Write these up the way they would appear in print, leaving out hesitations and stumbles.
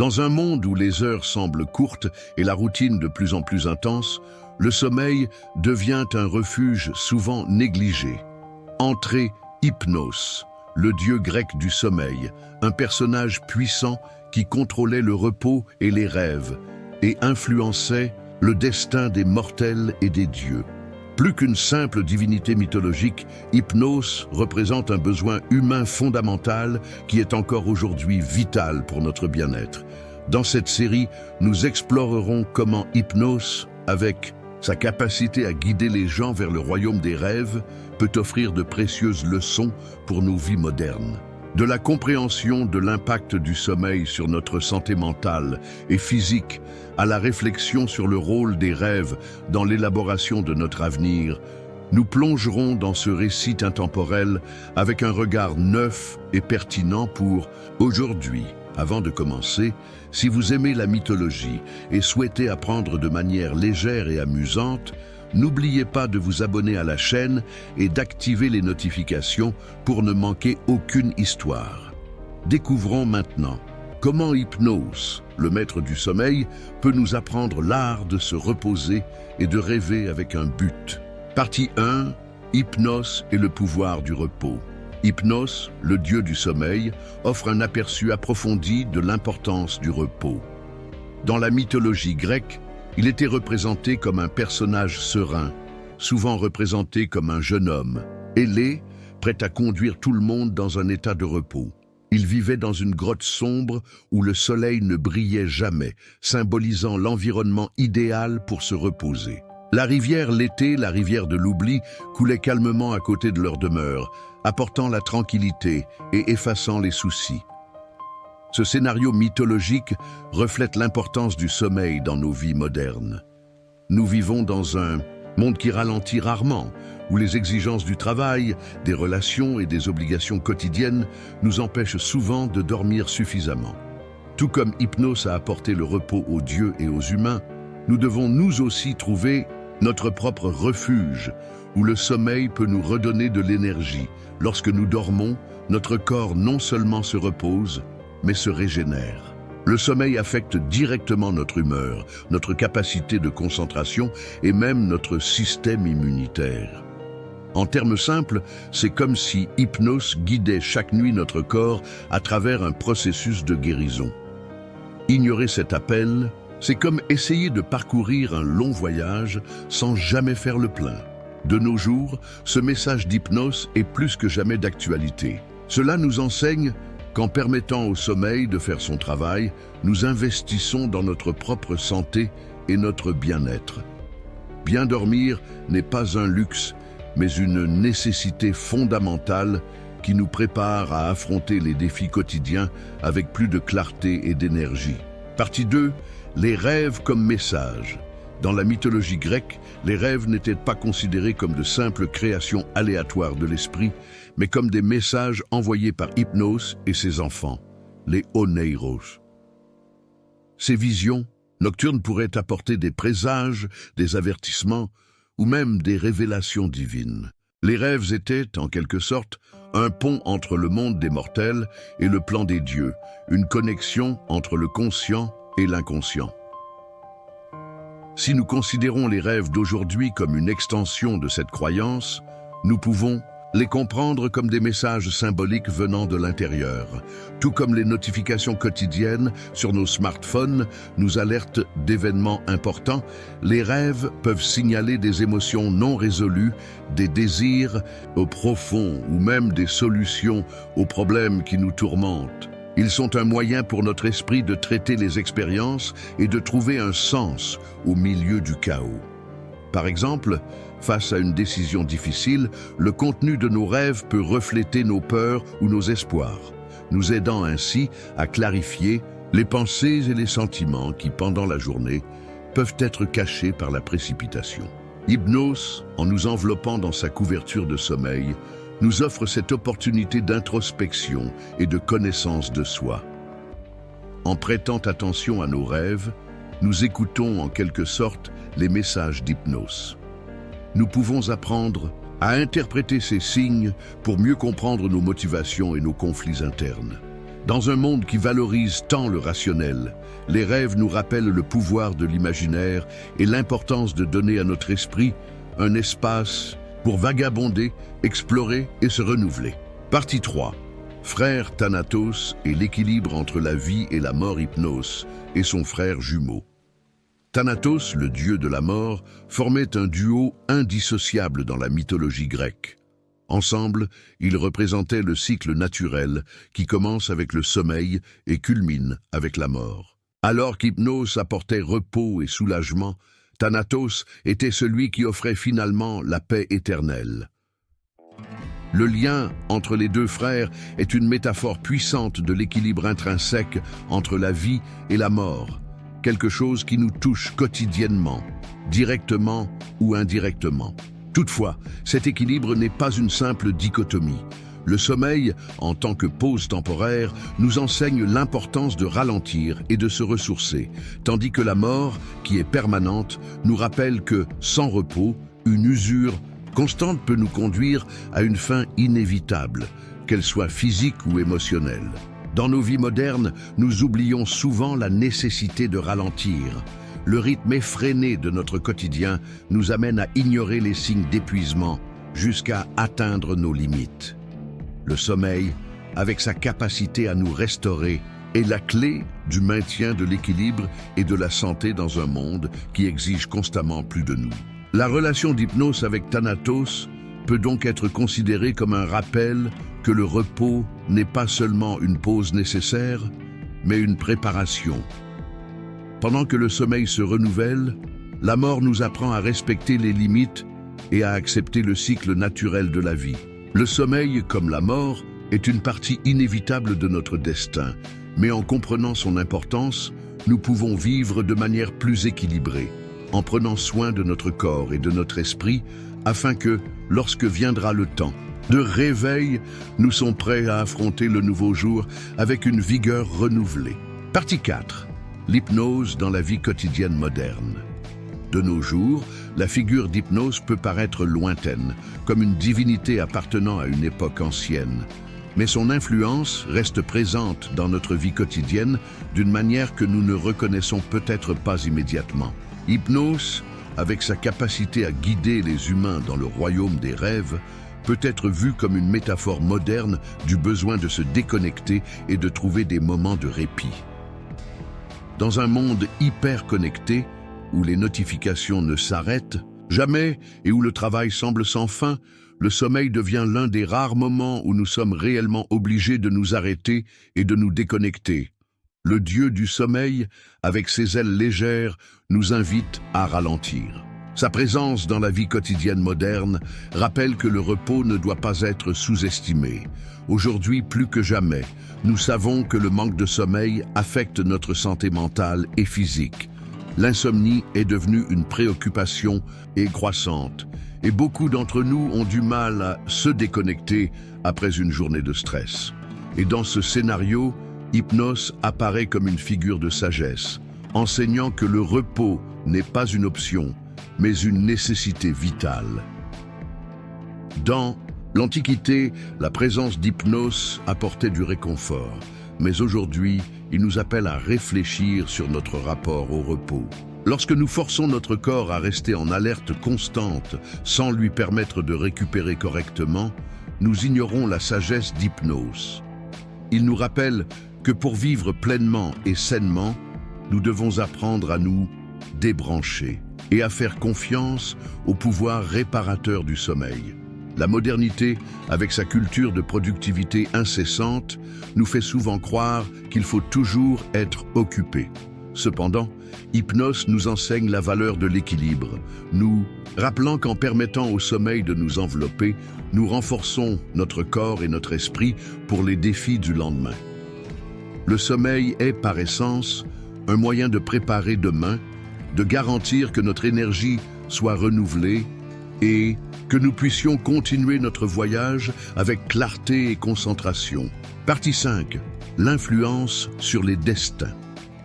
Dans un monde où les heures semblent courtes et la routine de plus en plus intense, le sommeil devient un refuge souvent négligé. Entrée Hypnos, le dieu grec du sommeil, un personnage puissant qui contrôlait le repos et les rêves et influençait le destin des mortels et des dieux. Plus qu'une simple divinité mythologique, Hypnos représente un besoin humain fondamental qui est encore aujourd'hui vital pour notre bien-être. Dans cette série, nous explorerons comment Hypnos, avec sa capacité à guider les gens vers le royaume des rêves, peut offrir de précieuses leçons pour nos vies modernes. De la compréhension de l'impact du sommeil sur notre santé mentale et physique à la réflexion sur le rôle des rêves dans l'élaboration de notre avenir, nous plongerons dans ce récit intemporel avec un regard neuf et pertinent pour aujourd'hui. Avant de commencer, si vous aimez la mythologie et souhaitez apprendre de manière légère et amusante, n'oubliez pas de vous abonner à la chaîne et d'activer les notifications pour ne manquer aucune histoire. Découvrons maintenant comment Hypnos, le maître du sommeil, peut nous apprendre l'art de se reposer et de rêver avec un but. Partie 1. Hypnos et le pouvoir du repos. Hypnos, le dieu du sommeil, offre un aperçu approfondi de l'importance du repos. Dans la mythologie grecque, il était représenté comme un personnage serein, souvent représenté comme un jeune homme, ailé, prêt à conduire tout le monde dans un état de repos. Il vivait dans une grotte sombre où le soleil ne brillait jamais, symbolisant l'environnement idéal pour se reposer. La rivière Léthé, la rivière de l'oubli, coulait calmement à côté de leur demeure, apportant la tranquillité et effaçant les soucis. Ce scénario mythologique reflète l'importance du sommeil dans nos vies modernes. Nous vivons dans un monde qui ralentit rarement, où les exigences du travail, des relations et des obligations quotidiennes nous empêchent souvent de dormir suffisamment. Tout comme Hypnos a apporté le repos aux dieux et aux humains, nous devons nous aussi trouver notre propre refuge, où le sommeil peut nous redonner de l'énergie. Lorsque nous dormons, notre corps non seulement se repose, mais se régénère. Le sommeil affecte directement notre humeur, notre capacité de concentration et même notre système immunitaire. En termes simples, c'est comme si Hypnos guidait chaque nuit notre corps à travers un processus de guérison. Ignorer cet appel, c'est comme essayer de parcourir un long voyage sans jamais faire le plein. De nos jours, ce message d'Hypnos est plus que jamais d'actualité. Cela nous enseigne qu'en permettant au sommeil de faire son travail, nous investissons dans notre propre santé et notre bien-être. Bien dormir n'est pas un luxe, mais une nécessité fondamentale qui nous prépare à affronter les défis quotidiens avec plus de clarté et d'énergie. Partie 2. Les rêves comme message. Dans la mythologie grecque, les rêves n'étaient pas considérés comme de simples créations aléatoires de l'esprit, mais comme des messages envoyés par Hypnos et ses enfants, les Oneiros. Ces visions nocturnes pourraient apporter des présages, des avertissements ou même des révélations divines. Les rêves étaient, en quelque sorte, un pont entre le monde des mortels et le plan des dieux, une connexion entre le conscient et l'inconscient. Si nous considérons les rêves d'aujourd'hui comme une extension de cette croyance, nous pouvons les comprendre comme des messages symboliques venant de l'intérieur. Tout comme les notifications quotidiennes sur nos smartphones nous alertent d'événements importants, les rêves peuvent signaler des émotions non résolues, des désirs au profond ou même des solutions aux problèmes qui nous tourmentent. Ils sont un moyen pour notre esprit de traiter les expériences et de trouver un sens au milieu du chaos. Par exemple, face à une décision difficile, le contenu de nos rêves peut refléter nos peurs ou nos espoirs, nous aidant ainsi à clarifier les pensées et les sentiments qui, pendant la journée, peuvent être cachés par la précipitation. Hypnos, en nous enveloppant dans sa couverture de sommeil, nous offre cette opportunité d'introspection et de connaissance de soi. En prêtant attention à nos rêves, nous écoutons en quelque sorte les messages d'Hypnos. Nous pouvons apprendre à interpréter ces signes pour mieux comprendre nos motivations et nos conflits internes. Dans un monde qui valorise tant le rationnel, les rêves nous rappellent le pouvoir de l'imaginaire et l'importance de donner à notre esprit un espace pour vagabonder, explorer et se renouveler. Partie 3. Frère Thanatos et l'équilibre entre la vie et la mort Hypnos et son frère jumeau. Thanatos, le dieu de la mort, formait un duo indissociable dans la mythologie grecque. Ensemble, ils représentaient le cycle naturel qui commence avec le sommeil et culmine avec la mort. Alors qu'Hypnos apportait repos et soulagement, Thanatos était celui qui offrait finalement la paix éternelle. Le lien entre les deux frères est une métaphore puissante de l'équilibre intrinsèque entre la vie et la mort, quelque chose qui nous touche quotidiennement, directement ou indirectement. Toutefois, cet équilibre n'est pas une simple dichotomie. Le sommeil, en tant que pause temporaire, nous enseigne l'importance de ralentir et de se ressourcer, tandis que la mort, qui est permanente, nous rappelle que, sans repos, une usure constante peut nous conduire à une fin inévitable, qu'elle soit physique ou émotionnelle. Dans nos vies modernes, nous oublions souvent la nécessité de ralentir. Le rythme effréné de notre quotidien nous amène à ignorer les signes d'épuisement jusqu'à atteindre nos limites. Le sommeil, avec sa capacité à nous restaurer, est la clé du maintien de l'équilibre et de la santé dans un monde qui exige constamment plus de nous. La relation d'Hypnos avec Thanatos peut donc être considérée comme un rappel que le repos n'est pas seulement une pause nécessaire, mais une préparation. Pendant que le sommeil se renouvelle, la mort nous apprend à respecter les limites et à accepter le cycle naturel de la vie. Le sommeil, comme la mort, est une partie inévitable de notre destin, mais en comprenant son importance, nous pouvons vivre de manière plus équilibrée, en prenant soin de notre corps et de notre esprit, afin que, lorsque viendra le temps de réveil, nous sommes prêts à affronter le nouveau jour avec une vigueur renouvelée. Partie 4. L'hypnose dans la vie quotidienne moderne. De nos jours, la figure d'Hypnos peut paraître lointaine, comme une divinité appartenant à une époque ancienne. Mais son influence reste présente dans notre vie quotidienne d'une manière que nous ne reconnaissons peut-être pas immédiatement. Hypnos, avec sa capacité à guider les humains dans le royaume des rêves, peut être vu comme une métaphore moderne du besoin de se déconnecter et de trouver des moments de répit. Dans un monde hyper connecté, où les notifications ne s'arrêtent jamais et où le travail semble sans fin, le sommeil devient l'un des rares moments où nous sommes réellement obligés de nous arrêter et de nous déconnecter. Le dieu du sommeil, avec ses ailes légères, nous invite à ralentir. Sa présence dans la vie quotidienne moderne rappelle que le repos ne doit pas être sous-estimé. Aujourd'hui, plus que jamais, nous savons que le manque de sommeil affecte notre santé mentale et physique. L'insomnie est devenue une préoccupation et croissante, et beaucoup d'entre nous ont du mal à se déconnecter après une journée de stress. Et dans ce scénario, Hypnos apparaît comme une figure de sagesse, enseignant que le repos n'est pas une option, mais une nécessité vitale. Dans l'Antiquité, la présence d'Hypnos apportait du réconfort, mais aujourd'hui, il nous appelle à réfléchir sur notre rapport au repos. Lorsque nous forçons notre corps à rester en alerte constante sans lui permettre de récupérer correctement, nous ignorons la sagesse d'Hypnos. Il nous rappelle que pour vivre pleinement et sainement, nous devons apprendre à nous débrancher et à faire confiance au pouvoir réparateur du sommeil. La modernité, avec sa culture de productivité incessante, nous fait souvent croire qu'il faut toujours être occupé. Cependant, Hypnos nous enseigne la valeur de l'équilibre, nous rappelant qu'en permettant au sommeil de nous envelopper, nous renforçons notre corps et notre esprit pour les défis du lendemain. Le sommeil est, par essence, un moyen de préparer demain, de garantir que notre énergie soit renouvelée et que nous puissions continuer notre voyage avec clarté et concentration. Partie 5. L'influence sur les destins.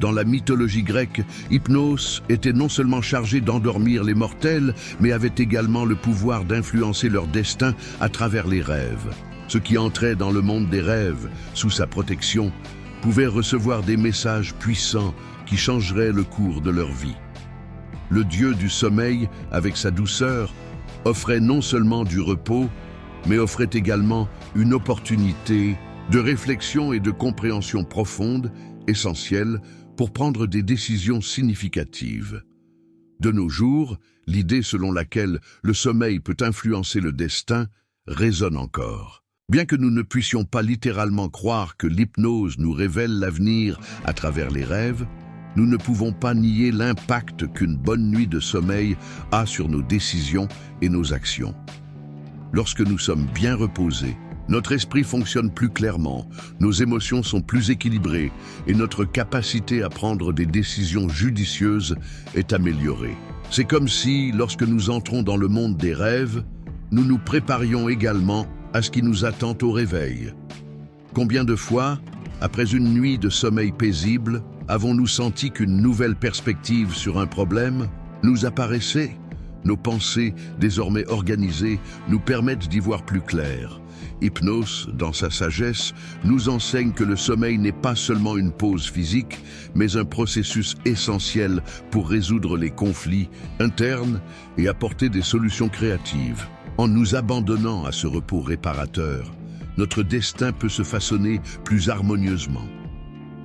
Dans la mythologie grecque, Hypnos était non seulement chargé d'endormir les mortels, mais avait également le pouvoir d'influencer leur destin à travers les rêves. Ceux qui entraient dans le monde des rêves, sous sa protection, pouvaient recevoir des messages puissants qui changeraient le cours de leur vie. Le dieu du sommeil, avec sa douceur, offrait non seulement du repos, mais offrait également une opportunité de réflexion et de compréhension profonde, essentielle pour prendre des décisions significatives. De nos jours, l'idée selon laquelle le sommeil peut influencer le destin résonne encore. Bien que nous ne puissions pas littéralement croire que l'hypnose nous révèle l'avenir à travers les rêves, nous ne pouvons pas nier l'impact qu'une bonne nuit de sommeil a sur nos décisions et nos actions. Lorsque nous sommes bien reposés, notre esprit fonctionne plus clairement, nos émotions sont plus équilibrées et notre capacité à prendre des décisions judicieuses est améliorée. C'est comme si, lorsque nous entrons dans le monde des rêves, nous nous préparions également à ce qui nous attend au réveil. Combien de fois, après une nuit de sommeil paisible, avons-nous senti qu'une nouvelle perspective sur un problème nous apparaissait? Nos pensées, désormais organisées, nous permettent d'y voir plus clair. Hypnos, dans sa sagesse, nous enseigne que le sommeil n'est pas seulement une pause physique, mais un processus essentiel pour résoudre les conflits internes et apporter des solutions créatives. En nous abandonnant à ce repos réparateur, notre destin peut se façonner plus harmonieusement.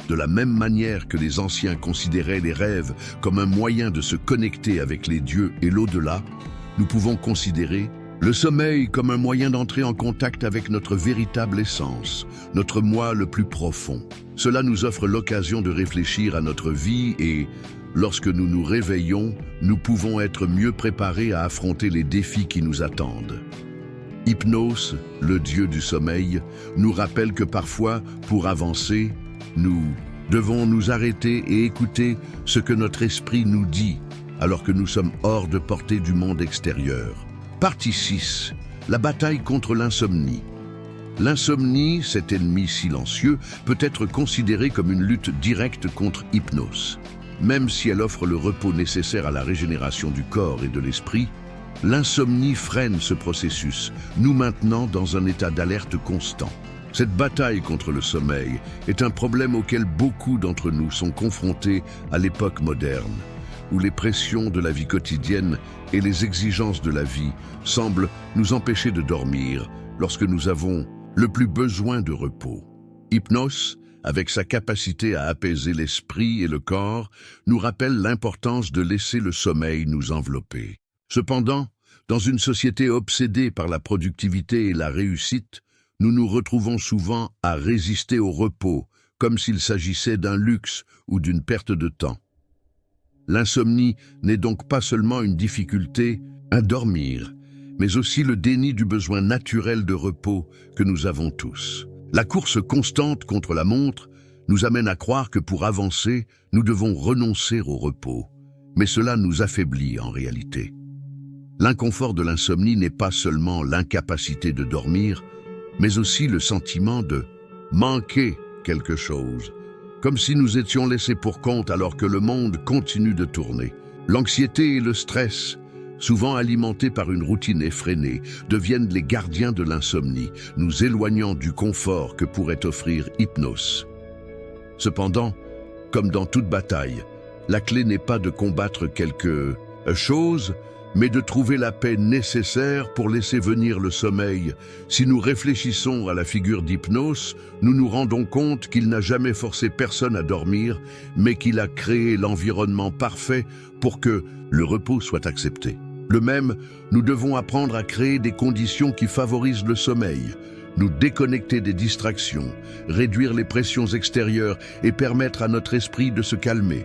De la même manière que les anciens considéraient les rêves comme un moyen de se connecter avec les dieux et l'au-delà, nous pouvons considérer le sommeil comme un moyen d'entrer en contact avec notre véritable essence, notre moi le plus profond. Cela nous offre l'occasion de réfléchir à notre vie et, lorsque nous nous réveillons, nous pouvons être mieux préparés à affronter les défis qui nous attendent. Hypnos, le dieu du sommeil, nous rappelle que parfois, pour avancer, nous devons nous arrêter et écouter ce que notre esprit nous dit, alors que nous sommes hors de portée du monde extérieur. Partie 6. La bataille contre l'insomnie. L'insomnie, cet ennemi silencieux, peut être considérée comme une lutte directe contre Hypnos. Même si elle offre le repos nécessaire à la régénération du corps et de l'esprit, l'insomnie freine ce processus, nous maintenant dans un état d'alerte constant. Cette bataille contre le sommeil est un problème auquel beaucoup d'entre nous sont confrontés à l'époque moderne, où les pressions de la vie quotidienne et les exigences de la vie semblent nous empêcher de dormir lorsque nous avons le plus besoin de repos. Hypnos, avec sa capacité à apaiser l'esprit et le corps, nous rappelle l'importance de laisser le sommeil nous envelopper. Cependant, dans une société obsédée par la productivité et la réussite, nous nous retrouvons souvent à résister au repos, comme s'il s'agissait d'un luxe ou d'une perte de temps. L'insomnie n'est donc pas seulement une difficulté à dormir, mais aussi le déni du besoin naturel de repos que nous avons tous. La course constante contre la montre nous amène à croire que pour avancer, nous devons renoncer au repos, mais cela nous affaiblit en réalité. L'inconfort de l'insomnie n'est pas seulement l'incapacité de dormir, mais aussi le sentiment de manquer quelque chose, comme si nous étions laissés pour compte alors que le monde continue de tourner. L'anxiété et le stress, souvent alimentés par une routine effrénée, deviennent les gardiens de l'insomnie, nous éloignant du confort que pourrait offrir Hypnos. Cependant, comme dans toute bataille, la clé n'est pas de combattre quelque chose, mais de trouver la paix nécessaire pour laisser venir le sommeil. Si nous réfléchissons à la figure d'Hypnos, nous nous rendons compte qu'il n'a jamais forcé personne à dormir, mais qu'il a créé l'environnement parfait pour que le repos soit accepté. De même, nous devons apprendre à créer des conditions qui favorisent le sommeil, nous déconnecter des distractions, réduire les pressions extérieures et permettre à notre esprit de se calmer.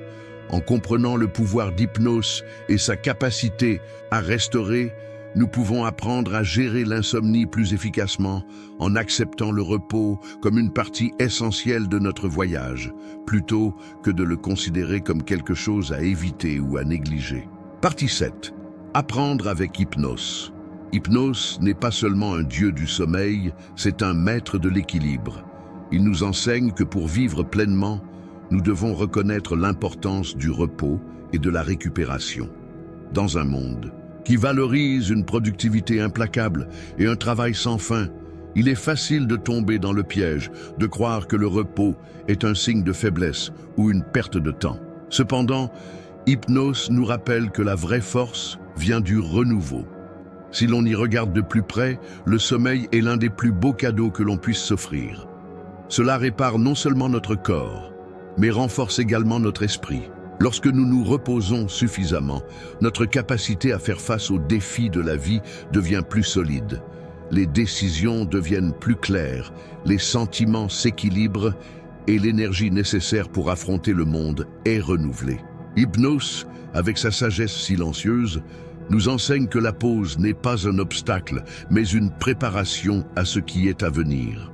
En comprenant le pouvoir d'Hypnos et sa capacité à restaurer, nous pouvons apprendre à gérer l'insomnie plus efficacement en acceptant le repos comme une partie essentielle de notre voyage, plutôt que de le considérer comme quelque chose à éviter ou à négliger. Partie 7. Apprendre avec Hypnos. Hypnos n'est pas seulement un dieu du sommeil, c'est un maître de l'équilibre. Il nous enseigne que pour vivre pleinement, nous devons reconnaître l'importance du repos et de la récupération. Dans un monde qui valorise une productivité implacable et un travail sans fin, Il est facile de tomber dans le piège, de croire que le repos est un signe de faiblesse ou une perte de temps. Cependant, Hypnos nous rappelle que la vraie force vient du renouveau. Si l'on y regarde de plus près, le sommeil est l'un des plus beaux cadeaux que l'on puisse s'offrir. Cela répare non seulement notre corps, mais renforce également notre esprit. Lorsque nous nous reposons suffisamment, notre capacité à faire face aux défis de la vie devient plus solide. Les décisions deviennent plus claires, les sentiments s'équilibrent et l'énergie nécessaire pour affronter le monde est renouvelée. Hypnos, avec sa sagesse silencieuse, nous enseigne que la pause n'est pas un obstacle, mais une préparation à ce qui est à venir.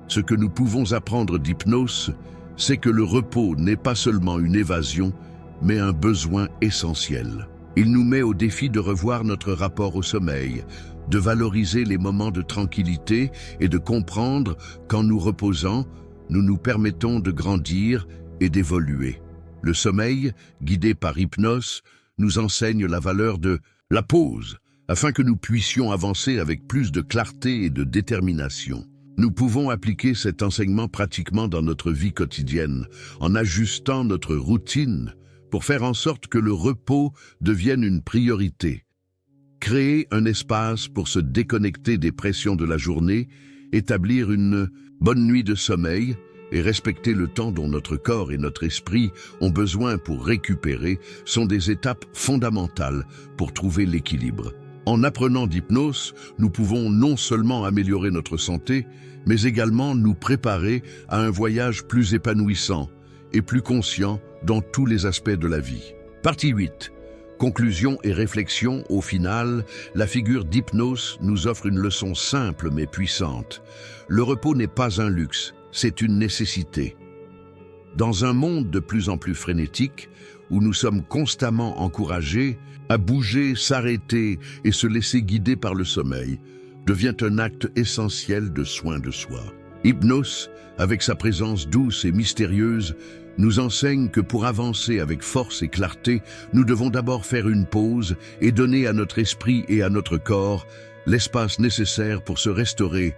Ce que nous pouvons apprendre d'Hypnos, c'est que le repos n'est pas seulement une évasion, mais un besoin essentiel. Il nous met au défi de revoir notre rapport au sommeil, de valoriser les moments de tranquillité et de comprendre qu'en nous reposant, nous nous permettons de grandir et d'évoluer. Le sommeil, guidé par Hypnos, nous enseigne la valeur de la pause, afin que nous puissions avancer avec plus de clarté et de détermination. Nous pouvons appliquer cet enseignement pratiquement dans notre vie quotidienne, en ajustant notre routine pour faire en sorte que le repos devienne une priorité. Créer un espace pour se déconnecter des pressions de la journée, établir une bonne nuit de sommeil et respecter le temps dont notre corps et notre esprit ont besoin pour récupérer sont des étapes fondamentales pour trouver l'équilibre. En apprenant d'Hypnos, nous pouvons non seulement améliorer notre santé, mais également nous préparer à un voyage plus épanouissant et plus conscient dans tous les aspects de la vie. Partie 8. Conclusion et réflexion. Au final, la figure d'Hypnos nous offre une leçon simple mais puissante. Le repos n'est pas un luxe, c'est une nécessité. Dans un monde de plus en plus frénétique, où nous sommes constamment encouragés à bouger, s'arrêter et se laisser guider par le sommeil, devient un acte essentiel de soin de soi. Hypnos, avec sa présence douce et mystérieuse, nous enseigne que pour avancer avec force et clarté, nous devons d'abord faire une pause et donner à notre esprit et à notre corps l'espace nécessaire pour se restaurer.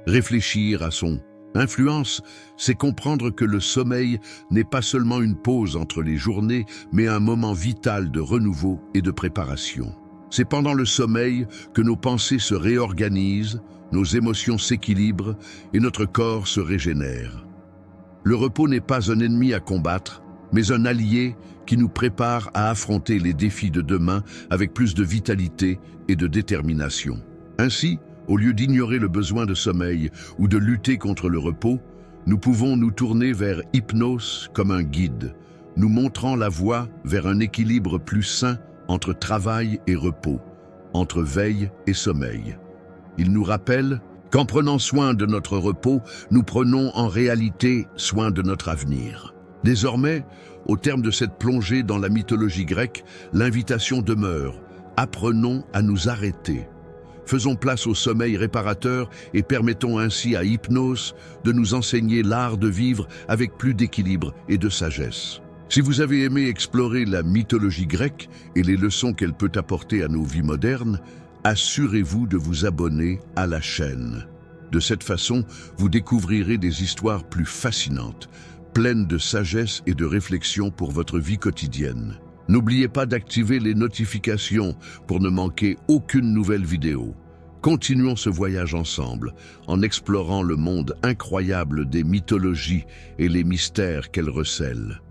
Réfléchir à son influence, c'est comprendre que le sommeil n'est pas seulement une pause entre les journées, mais un moment vital de renouveau et de préparation. C'est pendant le sommeil que nos pensées se réorganisent, nos émotions s'équilibrent et notre corps se régénère. Le repos n'est pas un ennemi à combattre, mais un allié qui nous prépare à affronter les défis de demain avec plus de vitalité et de détermination. Ainsi, au lieu d'ignorer le besoin de sommeil ou de lutter contre le repos, nous pouvons nous tourner vers Hypnos comme un guide, nous montrant la voie vers un équilibre plus sain entre travail et repos, entre veille et sommeil. Il nous rappelle qu'en prenant soin de notre repos, nous prenons en réalité soin de notre avenir. Désormais, au terme de cette plongée dans la mythologie grecque, l'invitation demeure. Apprenons à nous arrêter. Faisons place au sommeil réparateur et permettons ainsi à Hypnos de nous enseigner l'art de vivre avec plus d'équilibre et de sagesse. Si vous avez aimé explorer la mythologie grecque et les leçons qu'elle peut apporter à nos vies modernes, assurez-vous de vous abonner à la chaîne. De cette façon, vous découvrirez des histoires plus fascinantes, pleines de sagesse et de réflexion pour votre vie quotidienne. N'oubliez pas d'activer les notifications pour ne manquer aucune nouvelle vidéo. Continuons ce voyage ensemble, en explorant le monde incroyable des mythologies et les mystères qu'elles recèlent.